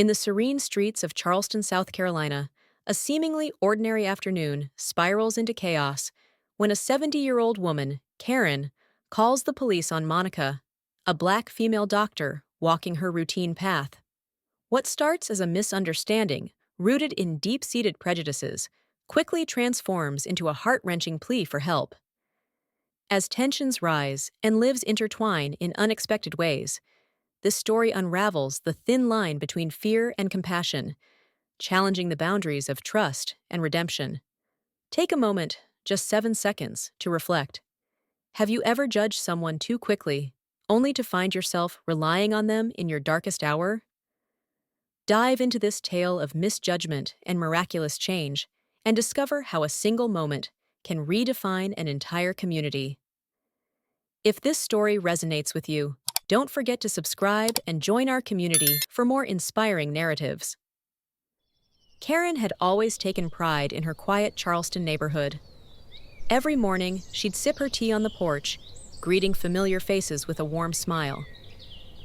In the serene streets of Charleston, South Carolina, a seemingly ordinary afternoon spirals into chaos when a 70-year-old woman, Karen, calls the police on Monica, a black female doctor walking her routine path. What starts as a misunderstanding, rooted in deep-seated prejudices, quickly transforms into a heart-wrenching plea for help. As tensions rise and lives intertwine in unexpected ways, this story unravels the thin line between fear and compassion, challenging the boundaries of trust and redemption. Take a moment, just 7 seconds, to reflect. Have you ever judged someone too quickly, only to find yourself relying on them in your darkest hour? Dive into this tale of misjudgment and miraculous change, and discover how a single moment can redefine an entire community. If this story resonates with you, don't forget to subscribe and join our community for more inspiring narratives. Karen had always taken pride in her quiet Charleston neighborhood. Every morning, she'd sip her tea on the porch, greeting familiar faces with a warm smile.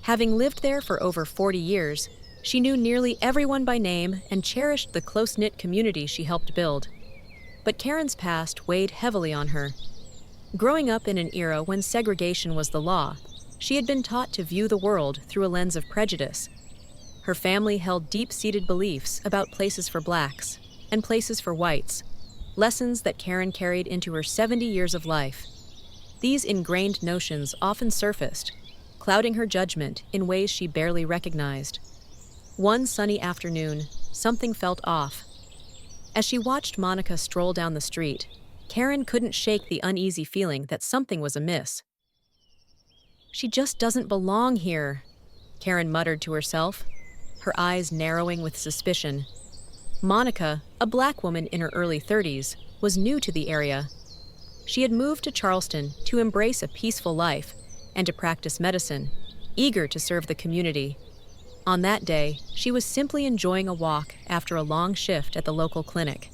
Having lived there for over 40 years, she knew nearly everyone by name and cherished the close-knit community she helped build. But Karen's past weighed heavily on her. Growing up in an era when segregation was the law, she had been taught to view the world through a lens of prejudice. Her family held deep-seated beliefs about places for blacks and places for whites, lessons that Karen carried into her 70 years of life. These ingrained notions often surfaced, clouding her judgment in ways she barely recognized. One sunny afternoon, something felt off. As she watched Monica stroll down the street, Karen couldn't shake the uneasy feeling that something was amiss. "She just doesn't belong here," Karen muttered to herself, her eyes narrowing with suspicion. Monica, a black woman in her early 30s, was new to the area. She had moved to Charleston to embrace a peaceful life and to practice medicine, eager to serve the community. On that day, she was simply enjoying a walk after a long shift at the local clinic.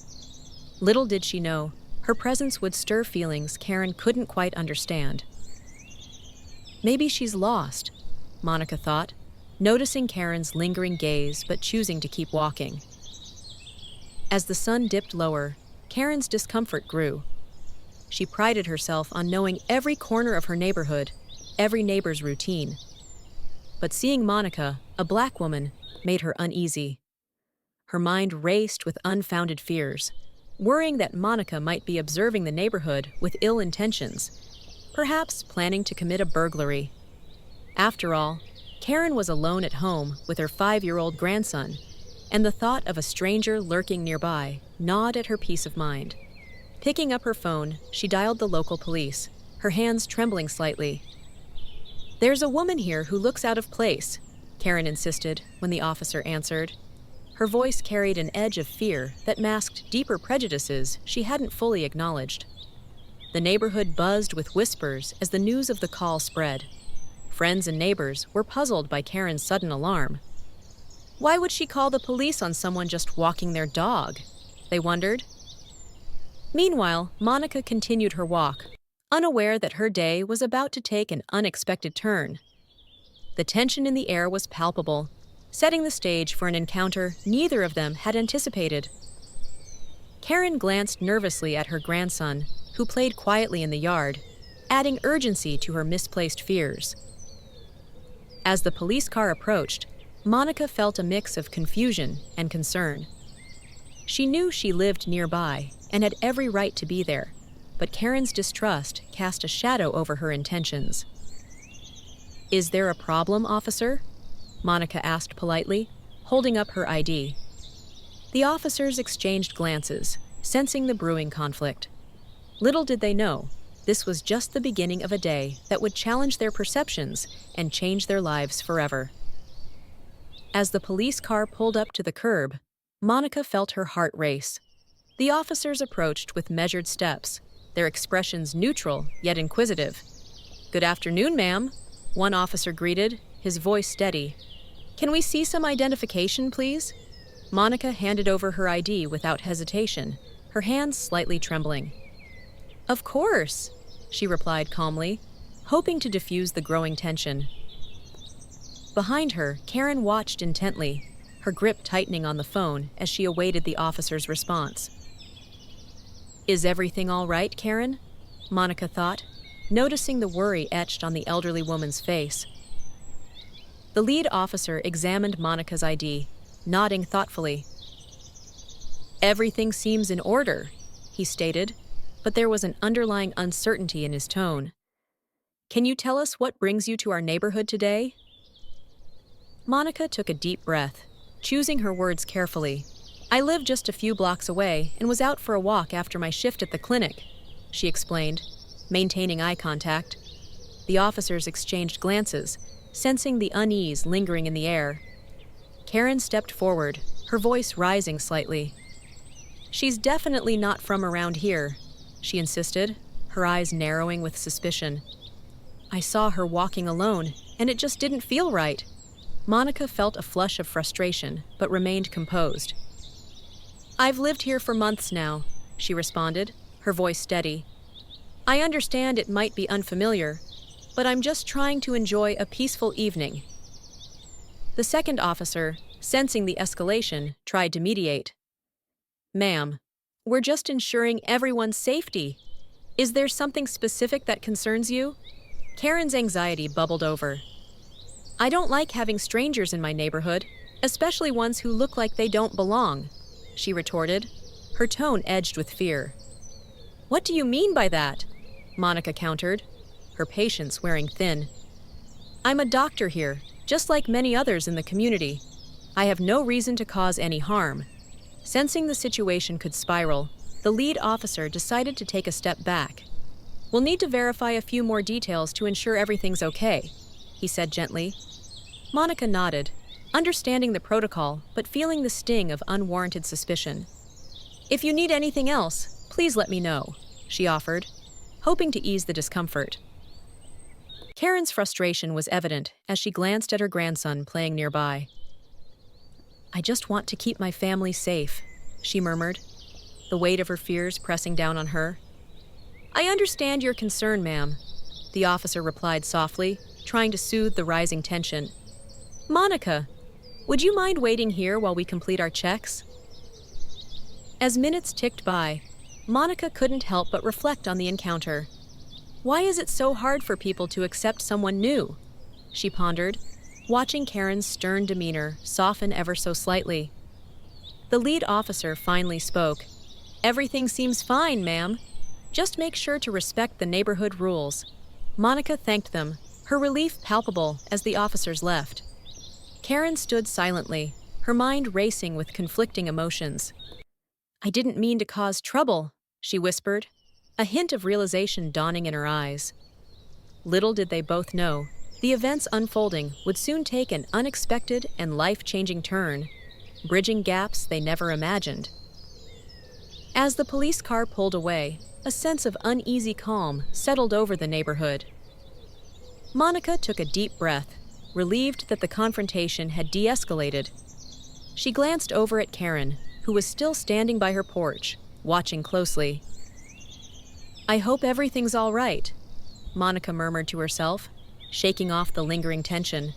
Little did she know, her presence would stir feelings Karen couldn't quite understand. Maybe she's lost, Monica thought, noticing Karen's lingering gaze but choosing to keep walking. As the sun dipped lower, Karen's discomfort grew. She prided herself on knowing every corner of her neighborhood, every neighbor's routine. But seeing Monica, a black woman, made her uneasy. Her mind raced with unfounded fears, worrying that Monica might be observing the neighborhood with ill intentions, perhaps planning to commit a burglary. After all, Karen was alone at home with her 5-year-old grandson, and the thought of a stranger lurking nearby gnawed at her peace of mind. Picking up her phone, she dialed the local police, her hands trembling slightly. "There's a woman here who looks out of place," Karen insisted when the officer answered. Her voice carried an edge of fear that masked deeper prejudices she hadn't fully acknowledged. The neighborhood buzzed with whispers as the news of the call spread. Friends and neighbors were puzzled by Karen's sudden alarm. Why would she call the police on someone just walking their dog? They wondered. Meanwhile, Monica continued her walk, unaware that her day was about to take an unexpected turn. The tension in the air was palpable, setting the stage for an encounter neither of them had anticipated. Karen glanced nervously at her grandson, who played quietly in the yard, adding urgency to her misplaced fears. As the police car approached, Monica felt a mix of confusion and concern. She knew she lived nearby and had every right to be there, but Karen's distrust cast a shadow over her intentions. "Is there a problem, officer?" Monica asked politely, holding up her ID. The officers exchanged glances, sensing the brewing conflict. Little did they know, this was just the beginning of a day that would challenge their perceptions and change their lives forever. As the police car pulled up to the curb, Monica felt her heart race. The officers approached with measured steps, their expressions neutral yet inquisitive. "Good afternoon, ma'am," one officer greeted, his voice steady. "Can we see some identification, please?" Monica handed over her ID without hesitation, her hands slightly trembling. "Of course," she replied calmly, hoping to diffuse the growing tension. Behind her, Karen watched intently, her grip tightening on the phone as she awaited the officer's response. "Is everything all right, Karen?" Monica thought, noticing the worry etched on the elderly woman's face. The lead officer examined Monica's ID, nodding thoughtfully. "Everything seems in order," he stated, but there was an underlying uncertainty in his tone. "Can you tell us what brings you to our neighborhood today?" Monica took a deep breath, choosing her words carefully. "I live just a few blocks away and was out for a walk after my shift at the clinic," she explained, maintaining eye contact. The officers exchanged glances, sensing the unease lingering in the air. Karen stepped forward, her voice rising slightly. "She's definitely not from around here," she insisted, her eyes narrowing with suspicion. "I saw her walking alone, and it just didn't feel right." Monica felt a flush of frustration, but remained composed. "I've lived here for months now," she responded, her voice steady. "I understand it might be unfamiliar, but I'm just trying to enjoy a peaceful evening." The second officer, sensing the escalation, tried to mediate. "Ma'am, we're just ensuring everyone's safety. Is there something specific that concerns you?" Karen's anxiety bubbled over. "I don't like having strangers in my neighborhood, especially ones who look like they don't belong," she retorted, her tone edged with fear. "What do you mean by that?" Monica countered, her patience wearing thin. "I'm a doctor here, just like many others in the community. I have no reason to cause any harm." Sensing the situation could spiral, the lead officer decided to take a step back. "We'll need to verify a few more details to ensure everything's okay," he said gently. Monica nodded, understanding the protocol but feeling the sting of unwarranted suspicion. "If you need anything else, please let me know," she offered, hoping to ease the discomfort. Karen's frustration was evident as she glanced at her grandson playing nearby. "I just want to keep my family safe," she murmured, the weight of her fears pressing down on her. "I understand your concern, ma'am," the officer replied softly, trying to soothe the rising tension. "Monica, would you mind waiting here while we complete our checks?" As minutes ticked by, Monica couldn't help but reflect on the encounter. Why is it so hard for people to accept someone new? She pondered, watching Karen's stern demeanor soften ever so slightly. The lead officer finally spoke. "Everything seems fine, ma'am. Just make sure to respect the neighborhood rules." Monica thanked them, her relief palpable as the officers left. Karen stood silently, her mind racing with conflicting emotions. "I didn't mean to cause trouble," she whispered, a hint of realization dawning in her eyes. Little did they both know, the events unfolding would soon take an unexpected and life-changing turn, bridging gaps they never imagined. As the police car pulled away, a sense of uneasy calm settled over the neighborhood. Monica took a deep breath, relieved that the confrontation had de-escalated. She glanced over at Karen, who was still standing by her porch, watching closely. "I hope everything's all right," Monica murmured to herself, shaking off the lingering tension.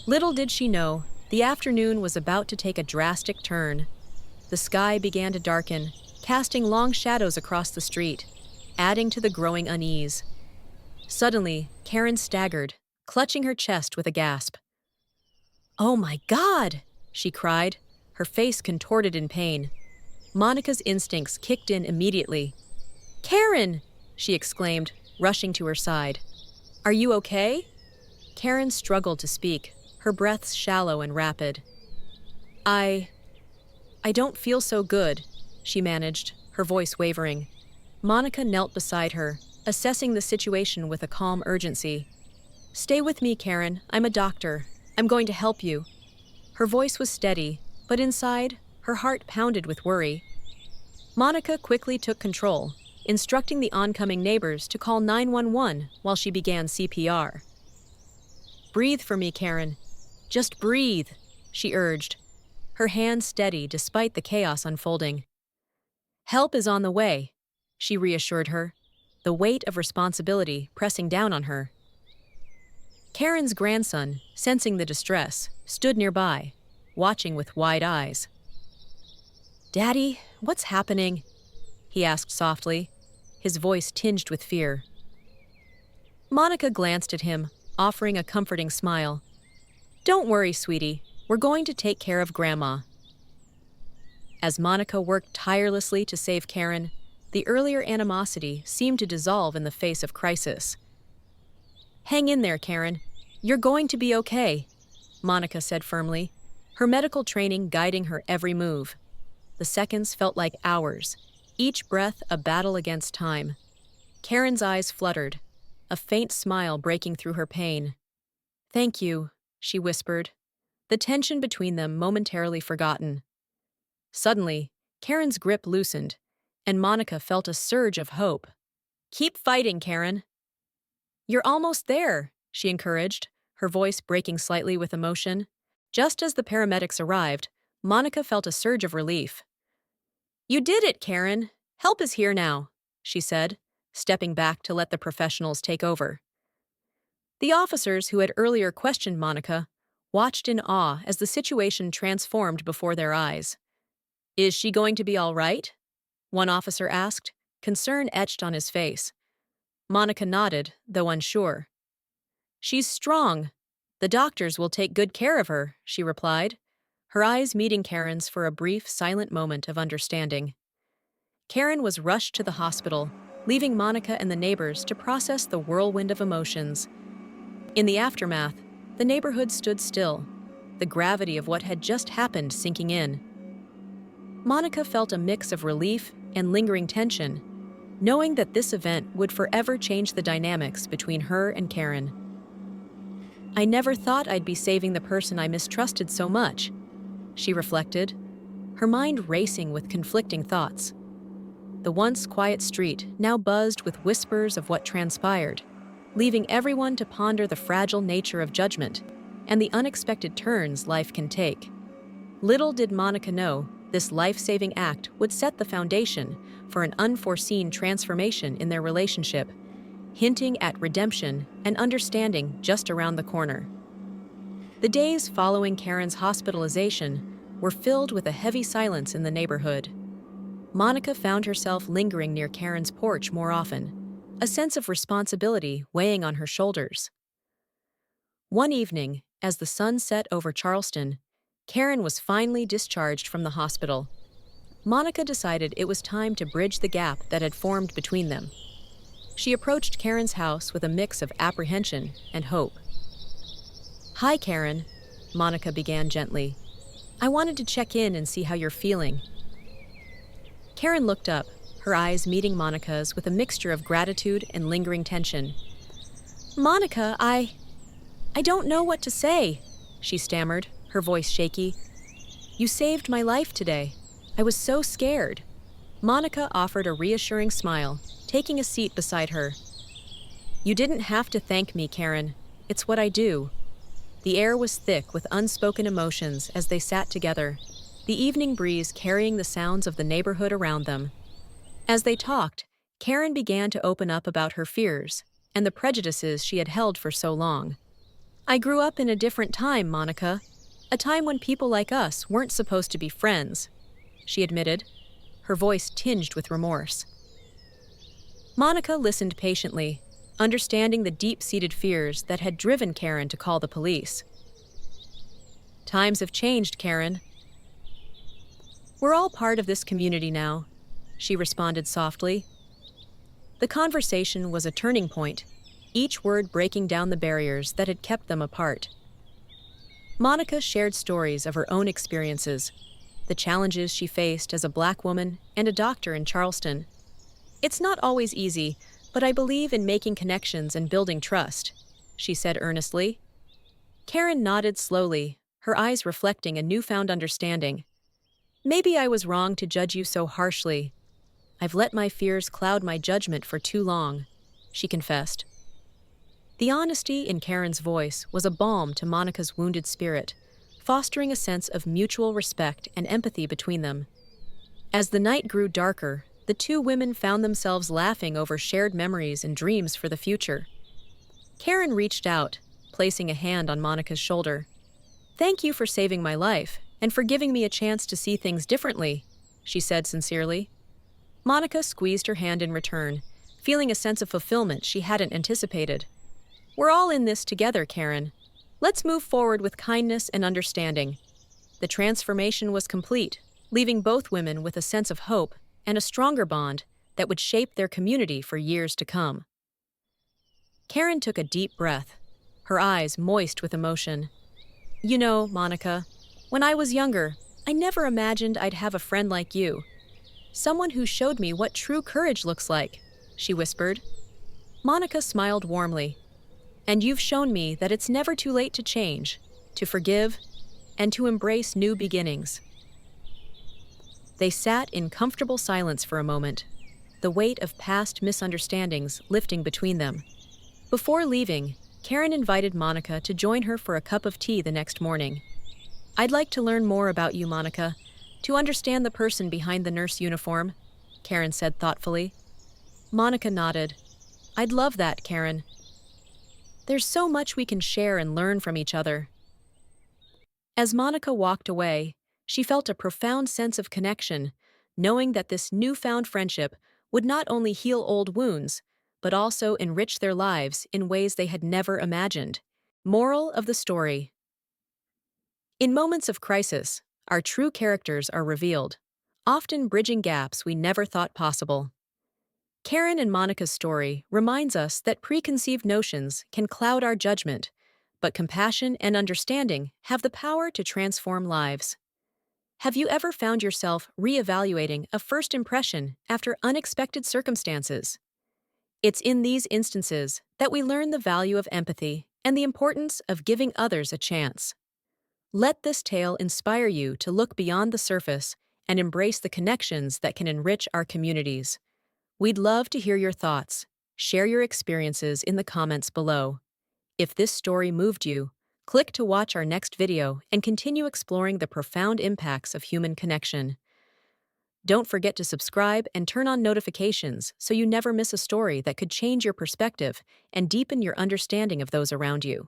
Little did she know, the afternoon was about to take a drastic turn. The sky began to darken, casting long shadows across the street, adding to the growing unease. Suddenly, Karen staggered, clutching her chest with a gasp. "Oh my God!" she cried, her face contorted in pain. Monica's instincts kicked in immediately. "Karen!" she exclaimed, rushing to her side. "Are you okay?" Karen struggled to speak, her breaths shallow and rapid. I don't feel so good," she managed, her voice wavering. Monica knelt beside her, assessing the situation with a calm urgency. "Stay with me, Karen. I'm a doctor. I'm going to help you." Her voice was steady, but inside, her heart pounded with worry. Monica quickly took control, instructing the oncoming neighbors to call 911 while she began CPR. "Breathe for me, Karen. Just breathe," she urged, her hands steady despite the chaos unfolding. "Help is on the way," she reassured her, the weight of responsibility pressing down on her. Karen's grandson, sensing the distress, stood nearby, watching with wide eyes. "Daddy, what's happening?" he asked softly, his voice tinged with fear. Monica glanced at him, offering a comforting smile. "Don't worry, sweetie. We're going to take care of Grandma." As Monica worked tirelessly to save Karen, the earlier animosity seemed to dissolve in the face of crisis. "Hang in there, Karen. You're going to be okay," Monica said firmly, her medical training guiding her every move. The seconds felt like hours, each breath a battle against time. Karen's eyes fluttered, a faint smile breaking through her pain. "Thank you," she whispered, the tension between them momentarily forgotten. Suddenly, Karen's grip loosened, and Monica felt a surge of hope. "Keep fighting, Karen." "You're almost there," she encouraged, her voice breaking slightly with emotion. Just as the paramedics arrived, Monica felt a surge of relief. "You did it, Karen. Help is here now," she said, stepping back to let the professionals take over. The officers who had earlier questioned Monica watched in awe as the situation transformed before their eyes. "Is she going to be all right?" one officer asked, concern etched on his face. Monica nodded, though unsure. "She's strong. The doctors will take good care of her," she replied, her eyes meeting Karen's for a brief, silent moment of understanding. Karen was rushed to the hospital, leaving Monica and the neighbors to process the whirlwind of emotions. In the aftermath, the neighborhood stood still, the gravity of what had just happened sinking in. Monica felt a mix of relief and lingering tension, knowing that this event would forever change the dynamics between her and Karen. "I never thought I'd be saving the person I mistrusted so much," she reflected, her mind racing with conflicting thoughts. The once quiet street now buzzed with whispers of what transpired, leaving everyone to ponder the fragile nature of judgment and the unexpected turns life can take. Little did Monica know this life-saving act would set the foundation for an unforeseen transformation in their relationship, hinting at redemption and understanding just around the corner. The days following Karen's hospitalization were filled with a heavy silence in the neighborhood. Monica found herself lingering near Karen's porch more often, a sense of responsibility weighing on her shoulders. One evening, as the sun set over Charleston, Karen was finally discharged from the hospital. Monica decided it was time to bridge the gap that had formed between them. She approached Karen's house with a mix of apprehension and hope. "Hi, Karen," Monica began gently. "I wanted to check in and see how you're feeling." Karen looked up, her eyes meeting Monica's with a mixture of gratitude and lingering tension. "Monica, I don't know what to say," she stammered, her voice shaky. "You saved my life today. I was so scared." Monica offered a reassuring smile, taking a seat beside her. "You didn't have to thank me, Karen. It's what I do." The air was thick with unspoken emotions as they sat together, the evening breeze carrying the sounds of the neighborhood around them. As they talked, Karen began to open up about her fears and the prejudices she had held for so long. "I grew up in a different time, Monica. A time when people like us weren't supposed to be friends," she admitted, her voice tinged with remorse. Monica listened patiently, understanding the deep-seated fears that had driven Karen to call the police. "Times have changed, Karen. We're all part of this community now," she responded softly. The conversation was a turning point, each word breaking down the barriers that had kept them apart. Monica shared stories of her own experiences, the challenges she faced as a Black woman and a doctor in Charleston. "It's not always easy, but I believe in making connections and building trust," she said earnestly. Karen nodded slowly, her eyes reflecting a newfound understanding. "Maybe I was wrong to judge you so harshly. I've let my fears cloud my judgment for too long," she confessed. The honesty in Karen's voice was a balm to Monica's wounded spirit, fostering a sense of mutual respect and empathy between them. As the night grew darker, the two women found themselves laughing over shared memories and dreams for the future. Karen reached out, placing a hand on Monica's shoulder. "Thank you for saving my life," and for giving me a chance to see things differently," she said sincerely. Monica squeezed her hand in return, feeling a sense of fulfillment she hadn't anticipated. "We're all in this together, Karen. Let's move forward with kindness and understanding." The transformation was complete, leaving both women with a sense of hope and a stronger bond that would shape their community for years to come. Karen took a deep breath, her eyes moist with emotion. "You know, Monica, when I was younger, I never imagined I'd have a friend like you. Someone who showed me what true courage looks like," she whispered. Monica smiled warmly. "And you've shown me that it's never too late to change, to forgive, and to embrace new beginnings." They sat in comfortable silence for a moment, the weight of past misunderstandings lifting between them. Before leaving, Karen invited Monica to join her for a cup of tea the next morning. "I'd like to learn more about you, Monica, to understand the person behind the nurse uniform," Karen said thoughtfully. Monica nodded. "I'd love that, Karen. There's so much we can share and learn from each other." As Monica walked away, she felt a profound sense of connection, knowing that this newfound friendship would not only heal old wounds, but also enrich their lives in ways they had never imagined. Moral of the story: in moments of crisis, our true characters are revealed, often bridging gaps we never thought possible. Karen and Monica's story reminds us that preconceived notions can cloud our judgment, but compassion and understanding have the power to transform lives. Have you ever found yourself reevaluating a first impression after unexpected circumstances? It's in these instances that we learn the value of empathy and the importance of giving others a chance. Let this tale inspire you to look beyond the surface and embrace the connections that can enrich our communities. We'd love to hear your thoughts. Share your experiences in the comments below. If this story moved you, click to watch our next video and continue exploring the profound impacts of human connection. Don't forget to subscribe and turn on notifications so you never miss a story that could change your perspective and deepen your understanding of those around you.